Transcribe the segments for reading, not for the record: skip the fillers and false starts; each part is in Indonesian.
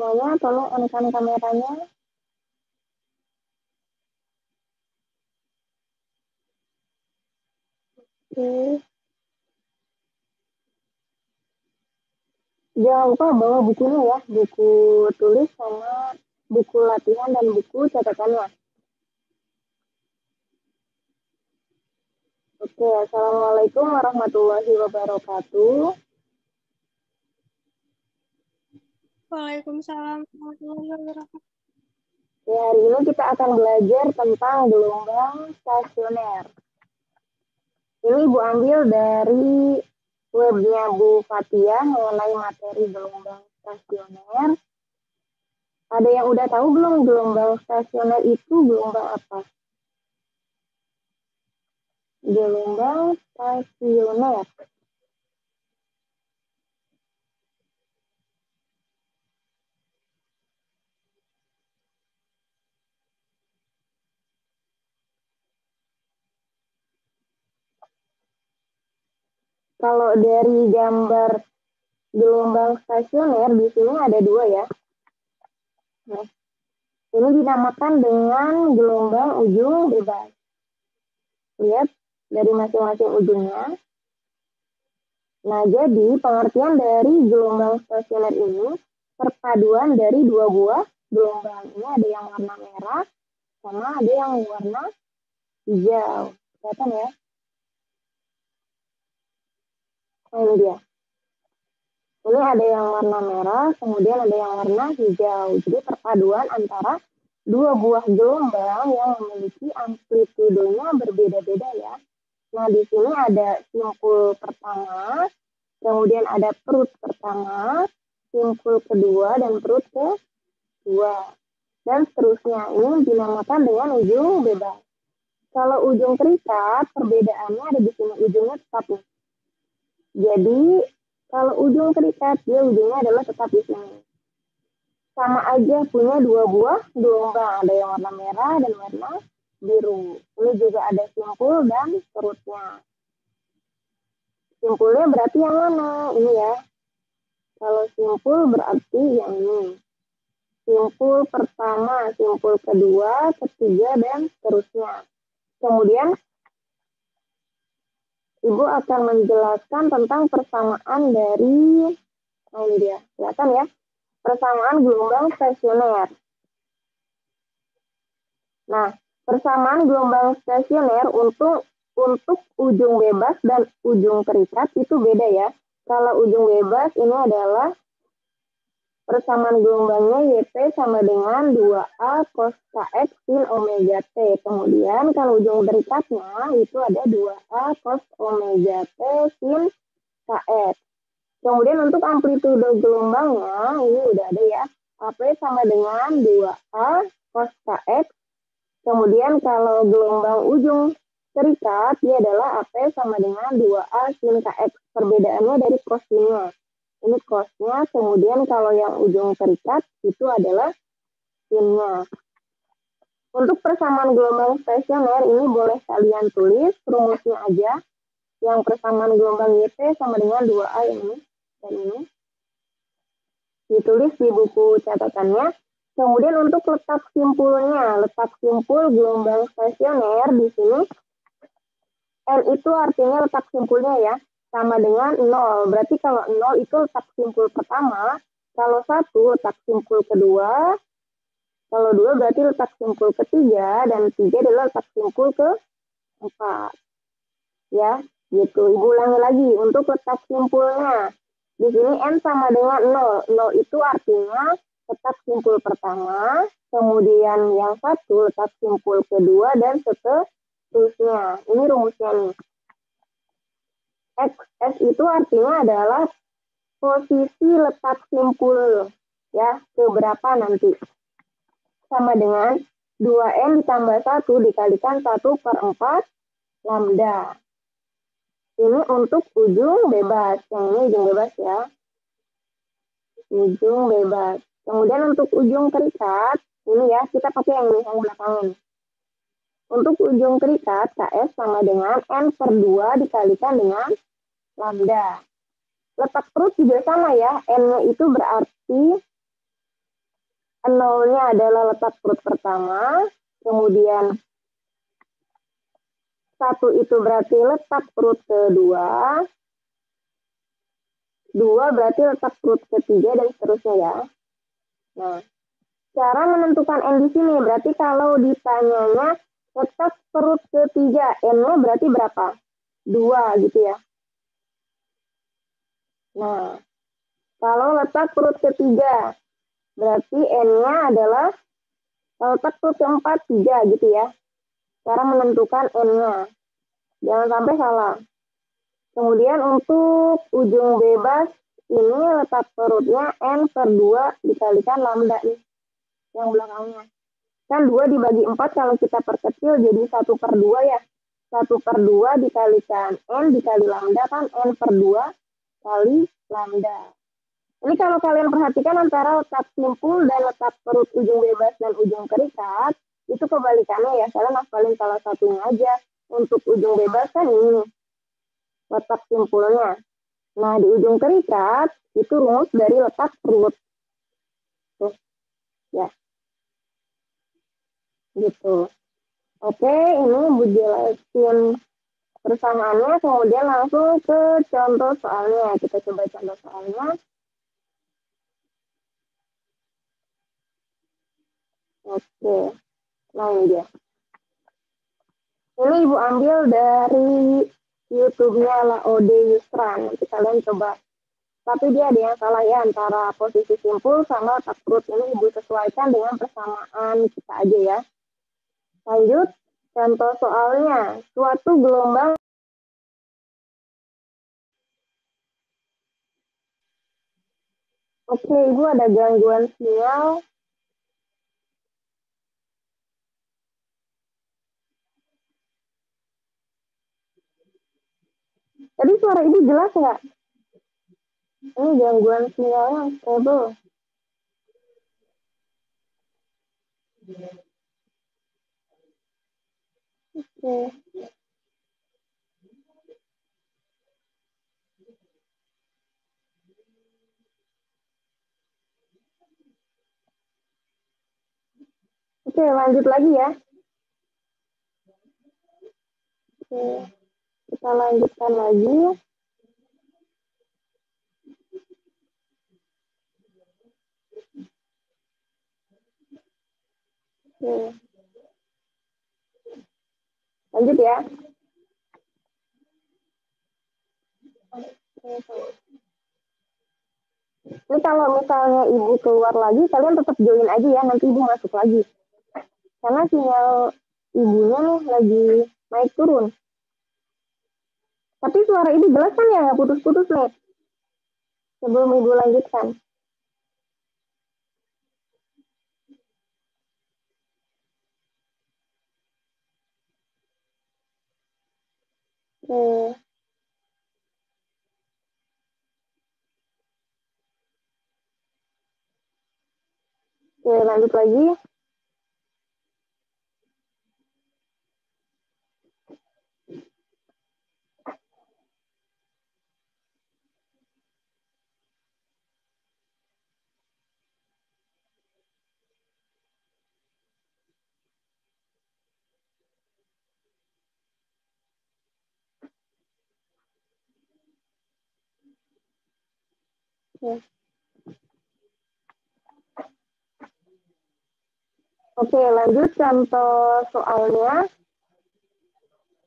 semuanya, tolong on-kan kameranya. Oke. Jangan lupa bawa bukunya ya, buku tulis sama buku latihan dan buku catatannya. Oke, Assalamualaikum warahmatullahi wabarakatuh. Waalaikumsalam warahmatullahi wabarakatuh. Ya, hari ini kita akan belajar tentang gelombang stasioner. Ini Ibu ambil dari webnya Bu Fatia mengenai materi gelombang stasioner. Ada yang udah tahu belum gelombang stasioner itu gelombang apa? Gelombang stasioner. Kalau dari gambar gelombang stasioner di sini ada dua ya. Nah, ini dinamakan dengan gelombang ujung bebas. Lihat dari masing-masing ujungnya. Nah, jadi pengertian dari gelombang stasioner ini perpaduan dari dua buah gelombang. Ini ada yang warna merah sama ada yang warna hijau. Kelihatan ya? Nah, ini dia. Ini ada yang warna merah, kemudian ada yang warna hijau. Jadi perpaduan antara dua buah gelombang yang memiliki amplitudenya berbeda-beda ya. Nah, di sini ada simpul pertama, kemudian ada perut pertama, simpul kedua, dan perut kedua. Dan seterusnya. Ini dinamakan dengan ujung bebas. Kalau ujung terikat, perbedaannya ada di sini. Ujungnya tetap nih. Jadi, kalau ujung terikat, dia ujungnya adalah tetap di sini. Sama aja punya dua buah gelombang. Ada yang warna merah dan warna biru. Ini juga ada simpul dan perutnya. Simpulnya berarti yang mana? Ini ya. Kalau simpul berarti yang ini. Simpul pertama, simpul kedua, ketiga, dan seterusnya. Kemudian, Ibu akan menjelaskan tentang persamaan dari, nah ini dia, kelihatan ya, persamaan gelombang stasioner. Nah, persamaan gelombang stasioner untuk ujung bebas dan ujung terikat itu beda ya. Kalau ujung bebas ini adalah persamaan gelombangnya YT sama dengan 2A cos KX sin omega T. Kemudian kalau ujung terikatnya itu ada 2A cos omega T sin KX. Kemudian untuk amplitude gelombangnya ini udah ada ya. AP sama dengan 2A cos KX. Kemudian kalau gelombang ujung terikat dia adalah AP sama dengan 2A sin KX. Perbedaannya dari cosnya. Ini cosnya, kemudian kalau yang ujung terikat itu adalah sinnya. Untuk persamaan gelombang stasioner ini boleh kalian tulis rumusnya aja. Yang persamaan gelombang YT sama dengan 2A ini dan ini. Ditulis di buku catatannya. Kemudian untuk letak simpulnya, letak simpul gelombang stasioner di sini N itu artinya letak simpulnya ya. Sama dengan 0. Berarti kalau 0 itu letak simpul pertama, kalau 1 letak simpul kedua, kalau 2 berarti letak simpul ketiga, dan 3 adalah letak simpul keempat. Ya, gitu. Ibu ulangi lagi untuk letak simpulnya. Di sini N sama dengan 0. 0 itu artinya letak simpul pertama, kemudian yang 1 letak simpul kedua, dan seterusnya. Ini rumusnya nih. S itu artinya adalah posisi letak simpul ya, keberapa nanti. Sama dengan 2N ditambah 1 dikalikan 1/4 lambda. Ini untuk ujung bebas. Yang ini ujung bebas ya. Ujung bebas. Kemudian untuk ujung terikat, ini ya, kita pakai yang ini, yang belakangan. Untuk ujung terikat, KS sama dengan N/2 dikalikan dengan lambda. Letak perut juga sama ya, N-nya itu berarti nolnya adalah letak perut pertama, kemudian 1 itu berarti letak perut kedua, 2 berarti letak perut ketiga, dan seterusnya ya. Nah, cara menentukan N di sini, berarti kalau ditanyanya letak perut ketiga, N-nya berarti berapa? 2 gitu ya. Nah, kalau letak perut ketiga, berarti N-nya adalah letak perut keempat 3 gitu ya. Cara menentukan N-nya. Jangan sampai salah. Kemudian untuk ujung bebas, ini letak perutnya N per 2 dikalikan lambda nih, yang belakangnya. Kan 2 dibagi 4 kalau kita perkecil jadi 1 per 2 ya. 1 per 2 dikalikan N dikali lambda kan N per 2 kali lambda. Ini kalau kalian perhatikan antara letak simpul dan letak perut ujung bebas dan ujung terikat, itu kebalikannya ya. Kalian hafalin salah satunya aja. Untuk ujung bebas kan ini letak simpulnya. Nah, di ujung terikat itu rumus dari letak perut. Tuh, ya. Gitu. Oke, ini Bu jelasin persamaannya, kemudian langsung ke contoh soalnya. Kita coba contoh soalnya. Oke, nah ini dia. Ini Ibu ambil dari YouTube-nya Laode Yusran. Nanti kalian coba. Tapi dia ada yang salah ya, antara posisi simpul sama letak perut. Ini Ibu sesuaikan dengan persamaan kita aja ya. Lanjut, contoh soalnya. Suatu gelombang. Oke, Ibu ada gangguan sinyal. Tadi suara Ibu jelas nggak? Ini gangguan sinyalnya stable. Oke. Oke, lanjut lagi ya. Oke, kita lanjutkan lagi. Oke. Lanjut ya. Ini kalau misalnya Ibu keluar lagi, kalian tetap join aja ya, nanti Ibu masuk lagi. Karena sinyal Ibunya lagi naik turun. Tapi suara Ibu jelas kan ya, nggak putus-putus nih. Sebelum Ibu lanjutkan. Oke. Oke, lanjut lagi. Oke. Oke, lanjut contoh soalnya.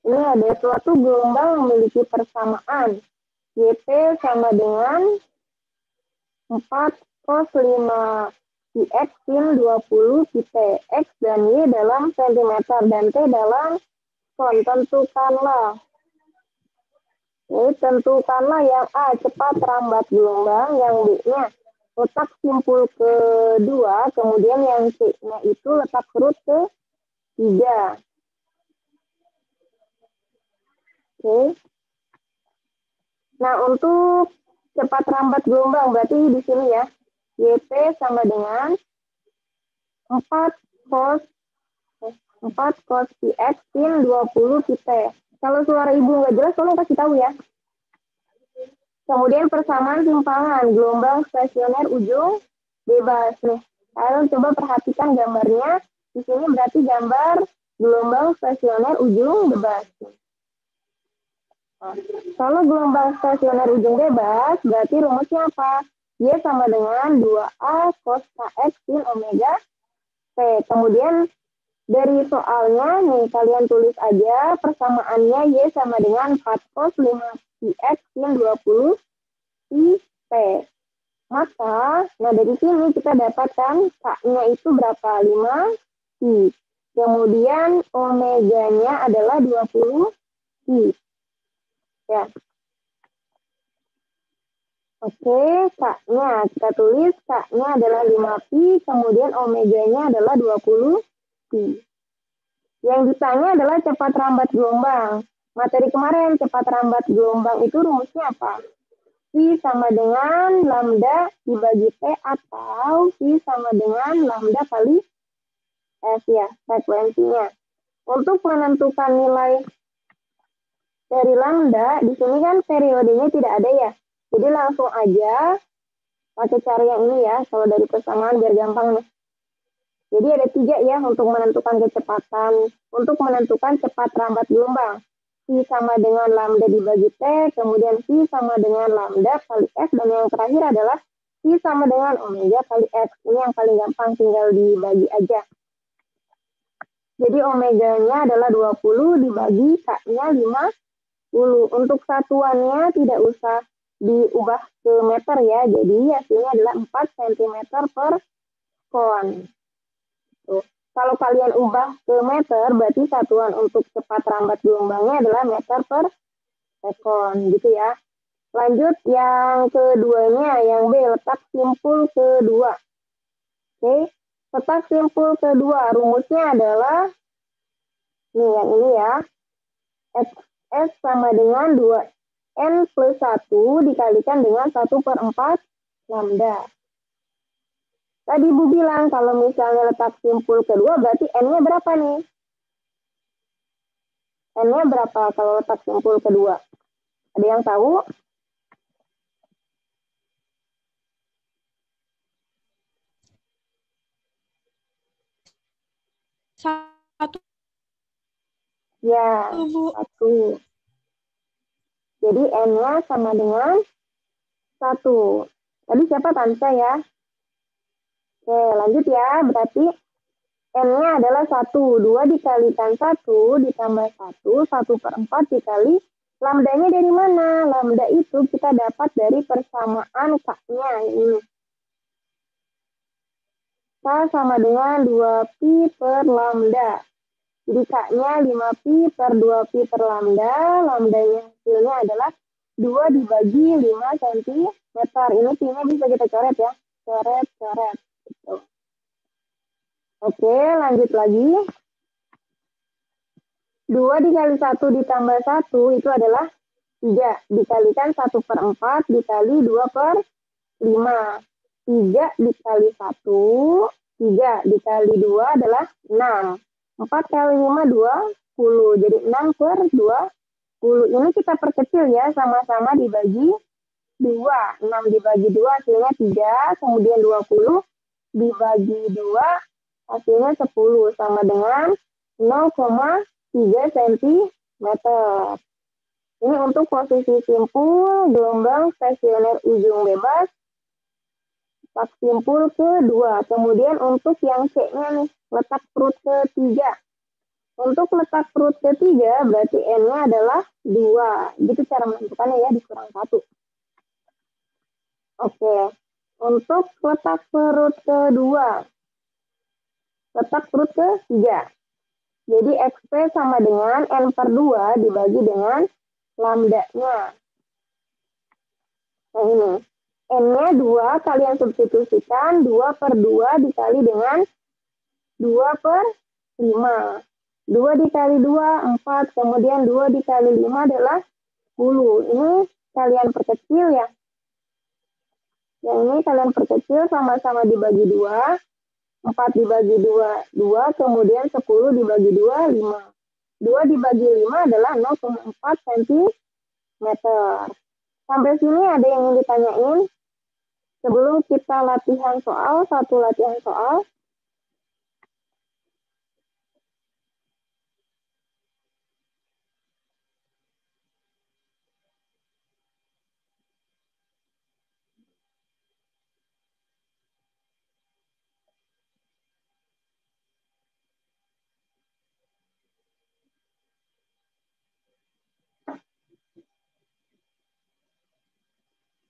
Ini ada suatu gelombang memiliki persamaan. YP sama dengan 4 cos 5 X sin 20 pi X dan Y dalam cm dan T dalam ton. Tentukanlah. Ini tentukanlah yang A, cepat rambat gelombang, yang B-nya letak simpul kedua, kemudian yang C-nya itu letak perut ketiga. Oke. Nah, untuk cepat rambat gelombang berarti di sini ya. YP sama dengan 4 cos 4 cos pi X sin 20 pi T. Kalau suara Ibu nggak jelas, tolong kasih tahu ya. Kemudian persamaan timpangan gelombang stasioner ujung bebas nih. Kalian coba perhatikan gambarnya. Di sini berarti gambar gelombang stasioner ujung bebas. Nah, kalau gelombang stasioner ujung bebas, berarti rumusnya apa? Y sama dengan 2A cos KX sin omega T. Kemudian dari soalnya, nih kalian tulis aja persamaannya Y sama dengan 4 cos 5πx sin 20 pi T. Maka, nah dari sini kita dapatkan K-nya itu berapa? 5 pi. Kemudian omeganya adalah 20 pi. Ya. Oke, K-nya. Kita tulis K-nya adalah 5 pi, kemudian omeganya adalah 20 pi. Yang ditanya adalah cepat rambat gelombang. Materi kemarin cepat rambat gelombang itu rumusnya apa? V sama dengan lambda dibagi T atau V sama dengan lambda kali F ya, frekuensinya. Untuk menentukan nilai dari lambda, di sini kan periodenya tidak ada ya. Jadi langsung aja pakai cara yang ini ya, kalau dari persamaan biar gampang nih. Jadi ada 3 ya untuk menentukan kecepatan, untuk menentukan cepat rambat gelombang. V sama dengan lambda dibagi T, kemudian V sama dengan lambda kali F, dan yang terakhir adalah V sama dengan omega kali X. Ini yang paling gampang, tinggal dibagi aja. Jadi omeganya adalah 20 dibagi K-nya 50. Untuk satuannya tidak usah diubah ke meter ya, jadi hasilnya adalah 4 cm per kon. Tuh. Kalau kalian ubah ke meter, berarti satuan untuk cepat rambat gelombangnya adalah meter per sekon, gitu ya. Lanjut yang keduanya, yang B, letak simpul kedua. Oke, letak simpul kedua, rumusnya adalah, nih yang ini ya, XS sama dengan 2N plus 1 dikalikan dengan 1/4 lambda. Tadi Ibu bilang kalau misalnya letak simpul kedua berarti N-nya berapa nih? N-nya berapa kalau letak simpul kedua? Ada yang tahu? Satu. Ya, 1. Jadi N-nya sama dengan 1. Tadi siapa Tante ya? Oke, lanjut ya. Berarti N-nya adalah 1. 2 dikalikan 1 ditambah 1, 1/4 dikali lambdanya dari mana? Lambda itu kita dapat dari persamaan K-nya ini. K sama dengan 2pi per lambda. Jadi K-nya 5pi per 2pi per lambda. Lambdanya hasilnya adalah 2 dibagi 5 cm. Ini pi-nya bisa kita coret ya. Coret. Gitu. Oke, lanjut lagi. 2 dikali 1 ditambah 1 itu adalah 3. Dikalikan 1/4 dikali 2/5. 3 dikali 1, 3 dikali 2 adalah 6. 4 kali 5, 20. Jadi 6/20. Ini kita perkecil ya, sama-sama dibagi 2. 6 dibagi 2 hasilnya 3, kemudian 20 dibagi 2 hasilnya 10, sama dengan 0,3 cm. Ini untuk posisi simpul gelombang stasioner ujung bebas, letak simpul kedua. Kemudian untuk yang C-nya nih, letak perut ketiga. Untuk letak perut ketiga berarti N-nya adalah 2. Gitu cara menentukannya ya, dikurang 1. Oke. Untuk letak perut kedua, letak perut ketiga. Jadi XP sama dengan N/2 dibagi dengan lambdanya. Nah ini. N-nya 2, kalian substitusikan 2/2 dikali dengan 2/5. 2 dikali 2, 4. Kemudian 2 dikali 5 adalah 10. Ini kalian perkecil ya. Yang ini kalian perkecil sama-sama dibagi 2. 4 dibagi 2, 2. Kemudian 10 dibagi 2, 5. 2 dibagi 5 adalah 0,4 cm. Sampai sini ada yang ingin ditanyain? Sebelum kita latihan soal, satu latihan soal,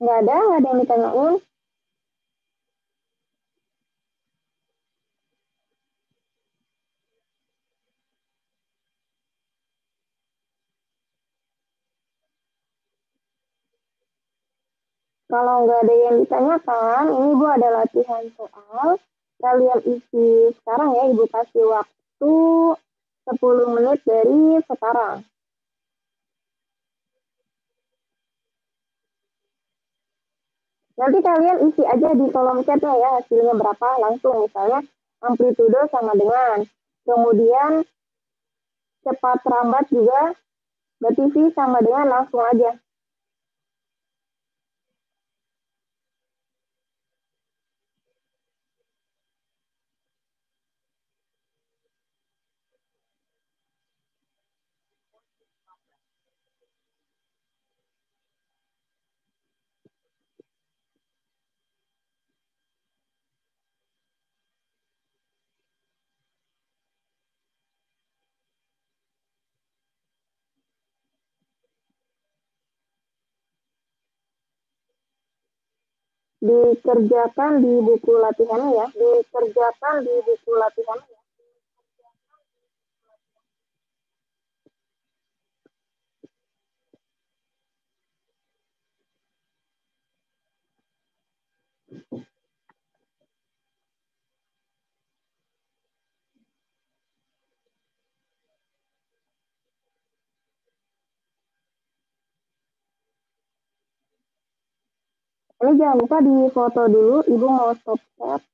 nggak ada yang ditanyain. Kalau nggak ada yang ditanyakan, ini Ibu ada latihan soal. Kalian isi sekarang ya, Ibu kasih waktu 10 menit dari sekarang. Nanti kalian isi aja di kolom chatnya ya, hasilnya berapa langsung. Misalnya amplitudo sama dengan. Kemudian cepat rambat juga, berarti V sama dengan langsung aja. Dikerjakan di buku latihannya ya, dikerjakan di buku latihannya ya. Ini jangan lupa di foto dulu, Ibu mau stop share.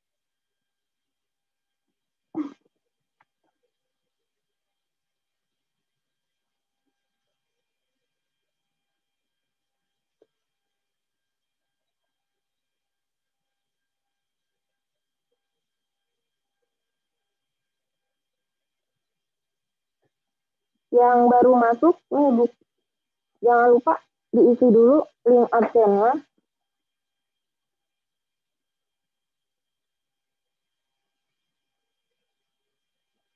Yang baru masuk, nih Bu, jangan lupa diisi dulu link absennya.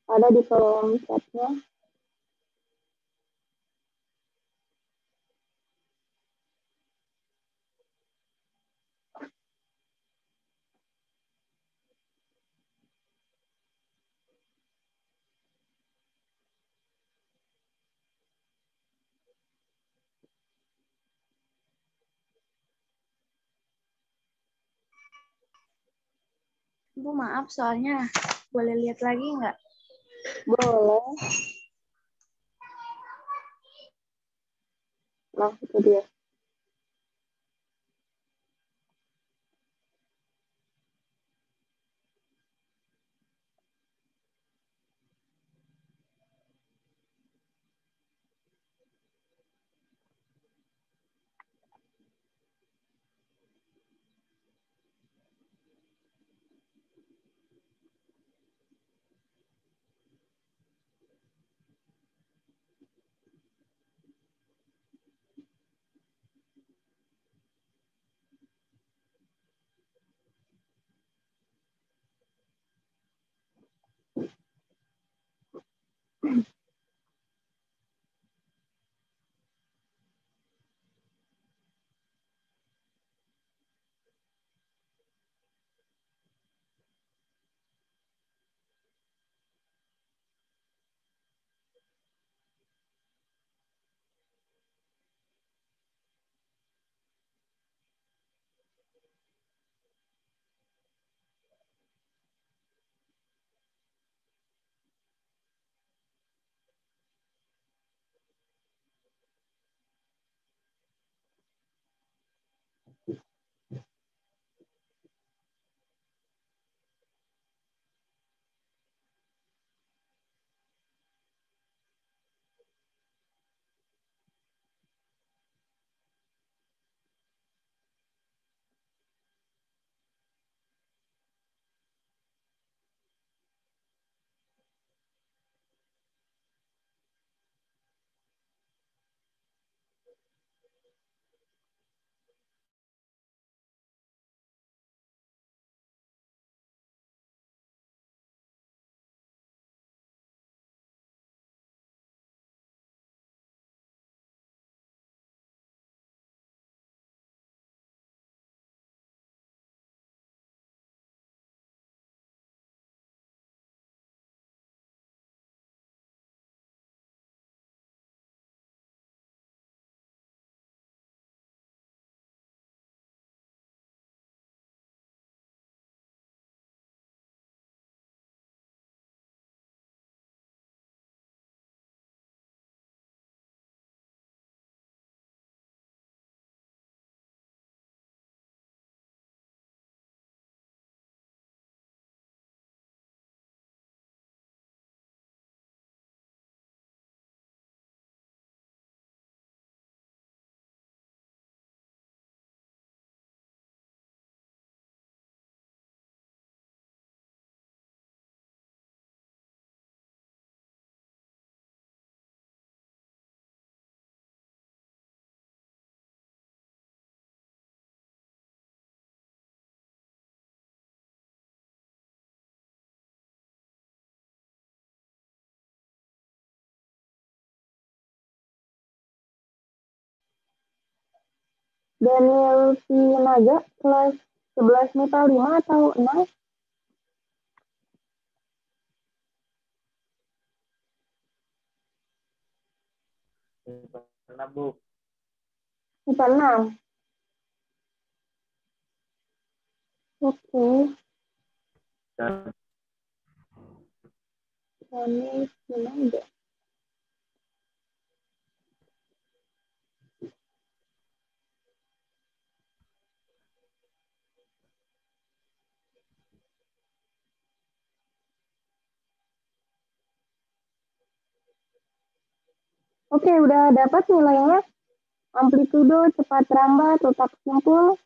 Ada di kolom chatnya. Bu, maaf soalnya boleh lihat lagi nggak? Boleh. Nah, itu dia. Daniel Sinaga kelas 11 MIPA 5 atau 6? MIPA 6, Bu. MIPA 6. Oke. Daniel Sinaga. Oke, udah dapat nilainya. Amplitudo, cepat rambat, letak simpul,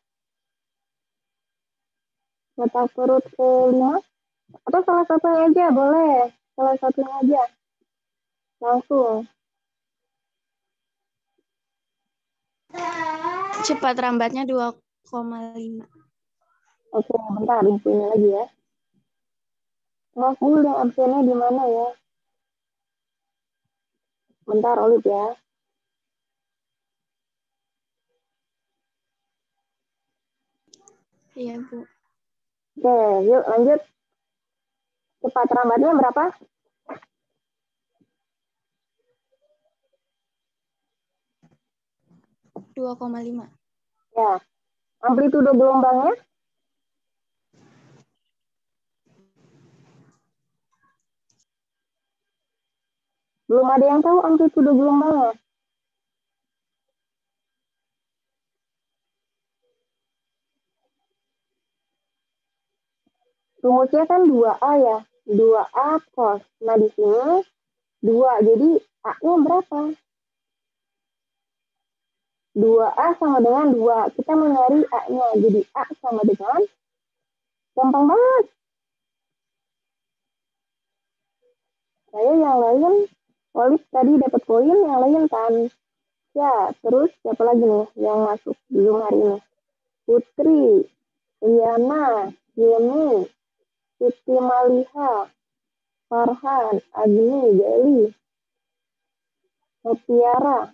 letak perut ke-5. Atau salah satunya aja, boleh. Salah satunya aja. Langsung. Cepat rambatnya 2,5. Oke, bentar, infonya lagi ya. Maaf Bu, yang absennya di mana ya? Bentar, Olip ya. Iya, Bu. Oke, yuk lanjut. Cepat rambatnya berapa? 2,5. Ya. Amplitudo gelombangnya? Belum ada yang tahu amplitudo gelombangnya. Rumusnya kan 2A ya. 2A cos. Nah, di sini 2. Jadi A-nya berapa? 2A sama dengan 2. Kita mencari A-nya. Jadi A sama dengan, gampang banget. Saya yang lain, Olip tadi dapat poin, yang lain kan. Ya, terus siapa lagi nih yang masuk di Zoom hari ini? Putri, Liana, Yeni, Siti Maliha, Farhan, Agni, Gali, Mutiara,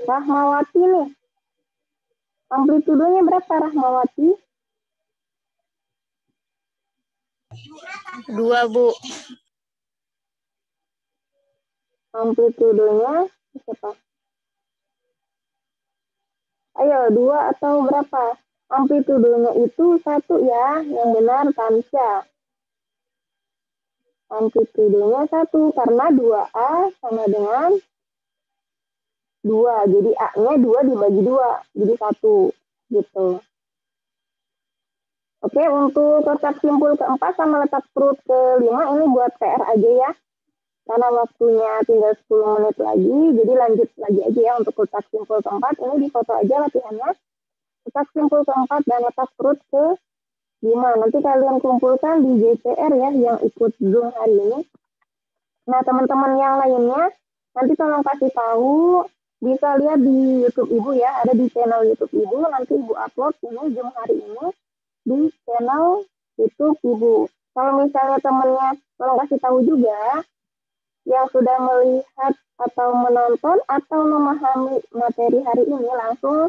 Rahmawati nih. Amplitudonya berapa Rahmawati? 2, Bu. Amplitudonya berapa? Ayo, 2 atau berapa? Amplitudonya itu 1 ya, yang benar Tansya. Amplitudonya 1, karena 2A sama dengan 2. Jadi A-nya 2 dibagi 2, jadi 1. Gitu. Oke, untuk letak simpul ke-4 sama letak perut ke-5 ini buat PR aja ya. Karena waktunya tinggal 10 menit lagi, jadi lanjut lagi aja ya untuk letak simpul ke-4. Ini di foto aja latihannya. Letak simpul ke-4 dan letak perut ke-5. Nanti kalian kumpulkan di JPR ya yang ikut Zoom hari ini. Nah, teman-teman yang lainnya, nanti tolong kasih tahu, bisa lihat di YouTube Ibu ya, ada di channel YouTube Ibu, nanti Ibu upload ini Zoom hari ini di channel YouTube Ibu. Kalau misalnya temennya, tolong kasih tahu juga, yang sudah melihat atau menonton atau memahami materi hari ini, langsung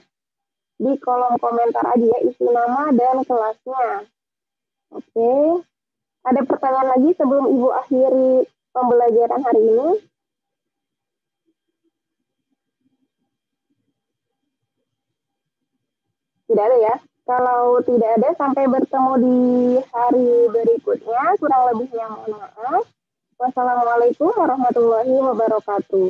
di kolom komentar aja ya, isi nama dan kelasnya. Oke, ada pertanyaan lagi sebelum Ibu akhiri pembelajaran hari ini? Tidak ada ya. Kalau tidak ada, sampai bertemu di hari berikutnya. Kurang lebihnya mohon maaf. Wassalamualaikum warahmatullahi wabarakatuh.